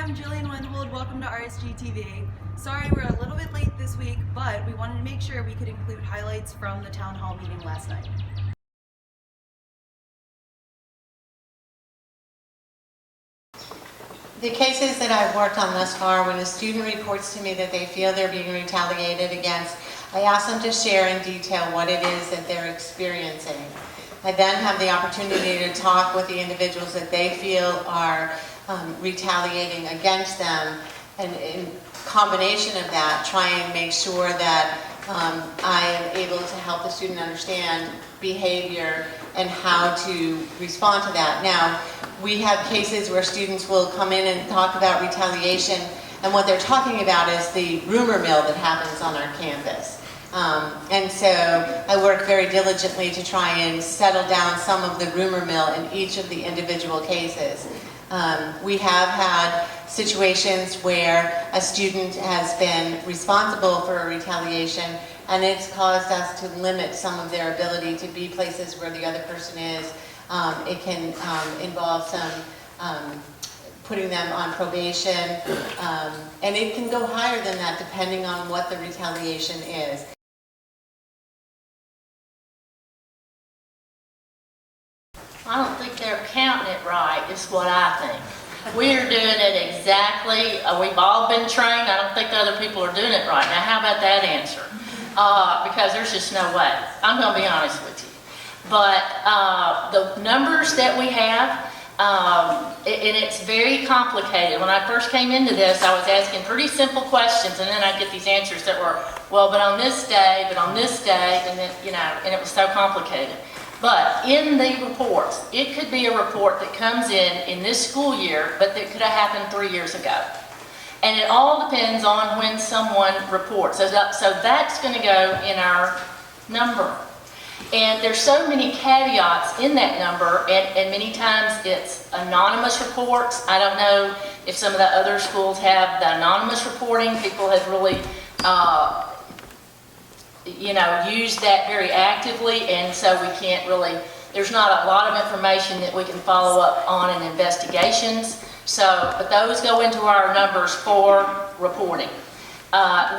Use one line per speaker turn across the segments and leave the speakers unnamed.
I'm Jillian Wendwold. Welcome to RSGTV. Sorry we're a little bit late this week, but we wanted to make sure we could include highlights from the town hall meeting last night.
The cases that I've worked on thus far, when a student reports to me that they feel they're being retaliated against, I ask them to share in detail what it is that they're experiencing. I then have the opportunity to talk with the individuals that they feel are retaliating against them, and in combination of that, try and make sure that I am able to help the student understand behavior and how to respond to that. Now, we have cases where students will come in and talk about retaliation, and what they're talking about is the rumor mill that happens on our campus. And so I work very diligently to try and settle down some of the rumor mill in each of the individual cases. We have had situations where a student has been responsible for a retaliation, and it's caused us to limit some of their ability to be places where the other person is. It can involve some putting them on probation, and it can go higher than that depending on what the retaliation is.
I don't think they're counting it right, is what I think. We are doing it exactly, we've all been trained. I don't think the other people are doing it right. Now, how about that answer? Because there's just no way. I'm going to be honest with you. But the numbers that we have, and it's very complicated. When I first came into this, I was asking pretty simple questions, and then I'd get these answers that were, well, but on this day, and then, you know, and it was so complicated. But in the reports, it could be a report that comes in this school year, but that could have happened 3 years ago. And it all depends on when someone reports. So that's going to go in our number. And there's so many caveats in that number, and many times it's anonymous reports. I don't know if some of the other schools have the anonymous reporting. People have really use that very actively, and so we can't really, there's not a lot of information that we can follow up on in investigations. So, but those go into our numbers for reporting.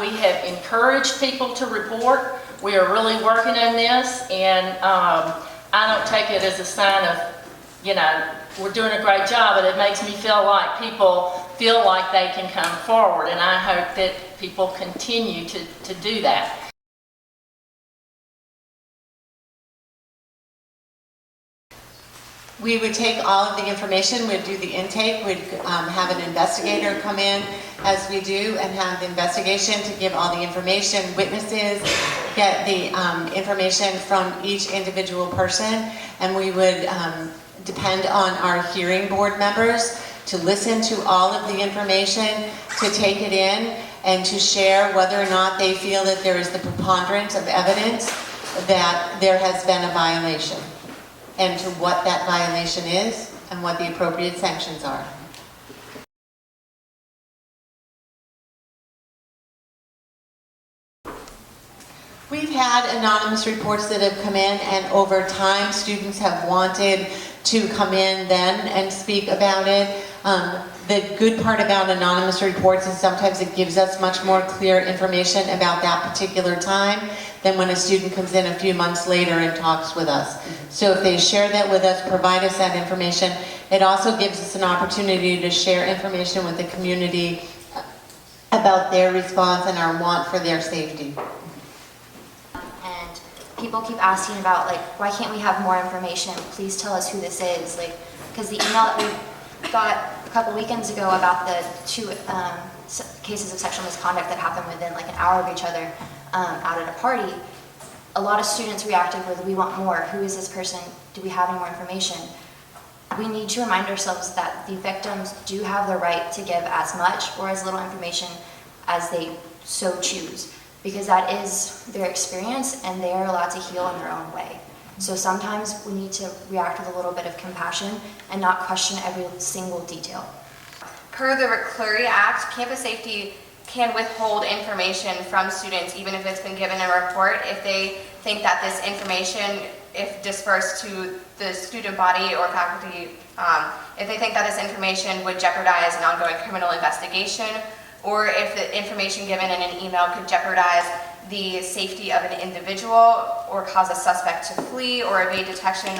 We have encouraged people to report. We are really working on this, and I don't take it as a sign of, we're doing a great job, but it makes me feel like people feel like they can come forward, and I hope that people continue to do that.
We would take all of the information, we'd do the intake, we'd have an investigator come in as we do and have the investigation to give all the information, witnesses, get the information from each individual person, and we would depend on our hearing board members to listen to all of the information, to take it in, and to share whether or not they feel that there is the preponderance of evidence that there has been a violation, and to what that violation is and what the appropriate sanctions are. We've had anonymous reports that have come in, and over time students have wanted to come in then and speak about it. The good part about anonymous reports is sometimes it gives us much more clear information about that particular time than when a student comes in a few months later and talks with us. So if they share that with us, provide us that information, it also gives us an opportunity to share information with the community about their response and our want for their safety.
And people keep asking about, like, why can't we have more information? Please tell us who this is. Like, because the email that we got a couple weekends ago about the 2 cases of sexual misconduct that happened within like an hour of each other out at a party, a lot of students reacted with, we want more. Who is this person? Do we have any more information? We need to remind ourselves that the victims do have the right to give as much or as little information as they so choose, because that is their experience and they are allowed to heal in their own way. So sometimes we need to react with a little bit of compassion and not question every single detail.
Per the McCleary Act, campus safety can withhold information from students even if it's been given in a report if they think that this information if dispersed to the student body or faculty, if they think that this information would jeopardize an ongoing criminal investigation, or if the information given in an email could jeopardize the safety of an individual or cause a suspect to flee or evade detection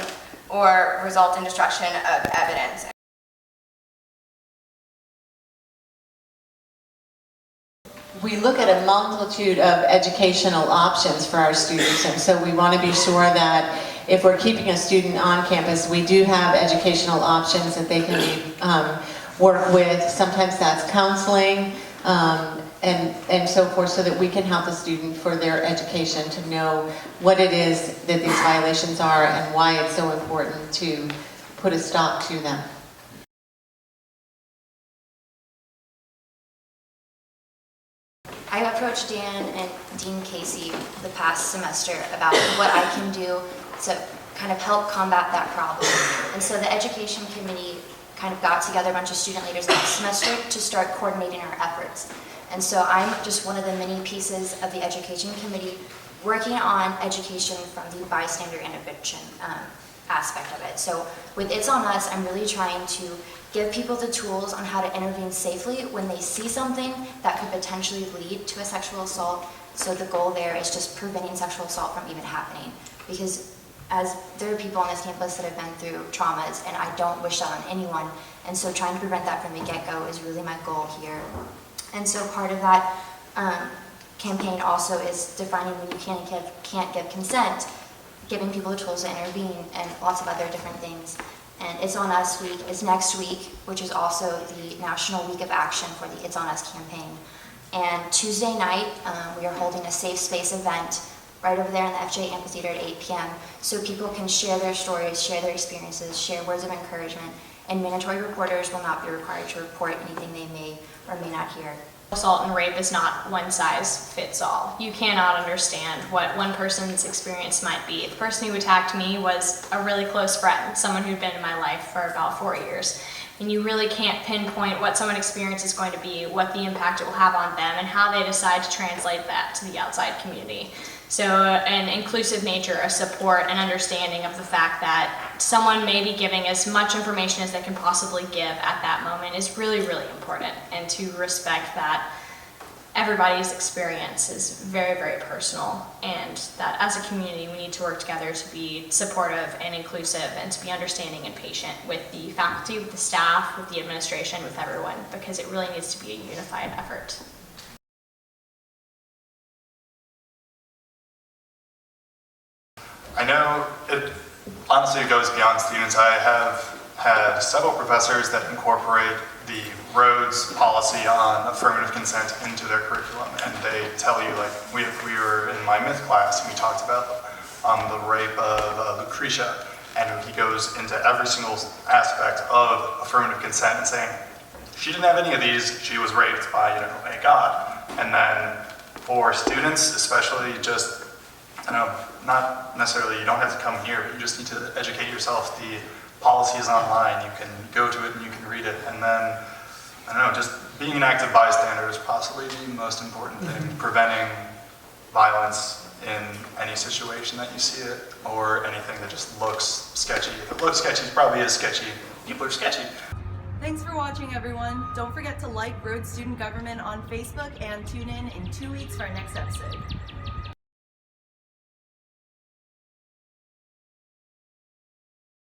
or result in destruction of evidence.
We look at a multitude of educational options for our students, and so we want to be sure that if we're keeping a student on campus, we do have educational options that they can work with. Sometimes that's counseling and so forth, so that we can help the student for their education to know what it is that these violations are and why it's so important to put a stop to them.
I approached Dan and Dean Casey the past semester about what I can do to kind of help combat that problem. And so the education committee kind of got together a bunch of student leaders last semester to start coordinating our efforts. And so I'm just one of the many pieces of the education committee working on education from the bystander intervention aspect of it. So with It's On Us, I'm really trying to give people the tools on how to intervene safely when they see something that could potentially lead to a sexual assault. So the goal there is just preventing sexual assault from even happening. Because as there are people on this campus that have been through traumas, and I don't wish that on anyone, and so trying to prevent that from the get-go is really my goal here. And so part of that campaign also is defining when you can and can't give consent, giving people the tools to intervene, and lots of other different things. And It's On Us Week is next week, which is also the National Week of Action for the It's On Us campaign. And Tuesday night, we are holding a safe space event right over there in the FJ Amphitheater at 8 p.m. so people can share their stories, share their experiences, share words of encouragement, and mandatory reporters will not be required to report anything they may or may not hear.
Assault and rape is not one size fits all. You cannot understand what one person's experience might be. The person who attacked me was a really close friend, someone who'd been in my life for about 4 years. And you really can't pinpoint what someone's experience is going to be, what the impact it will have on them, and how they decide to translate that to the outside community. So an inclusive nature, a support, and understanding of the fact that someone may be giving as much information as they can possibly give at that moment is really, really important. And to respect that everybody's experience is very, very personal, and that as a community we need to work together to be supportive and inclusive and to be understanding and patient with the faculty, with the staff, with the administration, with everyone, because it really needs to be a unified effort.
I know it honestly goes beyond students. I have had several professors that incorporate the Rhodes policy on affirmative consent into their curriculum, and they tell you, like, we were in my myth class and we talked about the rape of Lucretia, and he goes into every single aspect of affirmative consent and saying, she didn't have any of these, she was raped by, a God. And then for students, especially, just, not necessarily, you don't have to come here, but you just need to educate yourself. The policy is online, you can go to it and you can read it. And then, just being an active bystander is possibly the most important thing, preventing violence in any situation that you see it, or anything that just looks sketchy. If it looks sketchy, it probably is sketchy. People are sketchy.
Thanks for watching, everyone. Don't forget to like Rhodes Student Government on Facebook and tune in 2 weeks for our next episode.